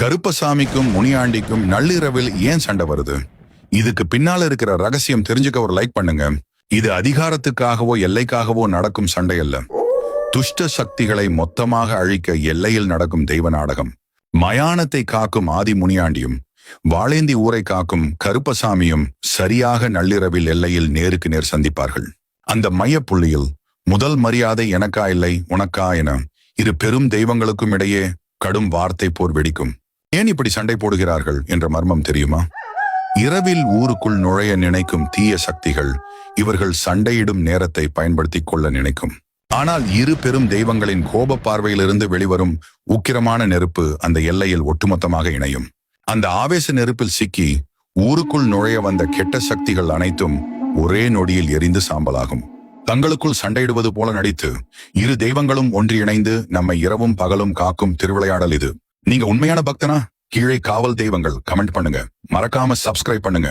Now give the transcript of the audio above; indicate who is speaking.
Speaker 1: கருப்பசாமிக்கும் முனியாண்டிக்கும் நள்ளிரவில் ஏன் சண்டை வருது? இதுக்கு பின்னால இருக்கிற ரகசியம் தெரிஞ்சுக்க ஒரு லைக் பண்ணுங்க. இது அதிகாரத்துக்காகவோ எல்லைக்காகவோ நடக்கும் சண்டை அல்ல. துஷ்ட சக்திகளை மொத்தமாக அழிக்க எல்லையில் நடக்கும் தெய்வ நாடகம். மயானத்தை காக்கும் ஆதி முனியாண்டியும் வாளேந்தி ஊரை காக்கும் கருப்பசாமியும் சரியாக நள்ளிரவில் எல்லையில் நேருக்கு நேர் சந்திப்பார்கள். அந்த மையப்புள்ளியில் முதல் மரியாதை எனக்கா இல்லை உனக்கா என இரு பெரும் தெய்வங்களுக்கும் இடையே கடும் வார்த்தை போர் வெடிக்கும். ஏன் இப்படி சண்டை போடுகிறார்கள் என்ற மர்மம் தெரியுமா? இரவில் ஊருக்குள் நுழைய நினைக்கும் தீய சக்திகள் இவர்கள் சண்டையிடும் நேரத்தை பயன்படுத்திக் கொள்ள நினைக்கும். ஆனால் இரு பெரும் தெய்வங்களின் கோப பார்வையிலிருந்து வெளிவரும் உக்கிரமான நெருப்பு அந்த எல்லையில் ஒட்டுமொத்தமாக இணையும். அந்த ஆவேச நெருப்பில் சிக்கி ஊருக்குள் நுழைய வந்த கெட்ட சக்திகள் அனைத்தும் ஒரே நொடியில் எரிந்து சாம்பலாகும். தங்களுக்குள் சண்டையிடுவது போல நடித்து இரு தெய்வங்களும் ஒன்றிணைந்து நம்மை இரவும் பகலும் காக்கும் திருவிளையாடல் இது. நீங்க உண்மையான பக்தனா? கீழே காவல் தெய்வங்கள் கமெண்ட் பண்ணுங்க. மறக்காம சப்ஸ்கிரைப் பண்ணுங்க.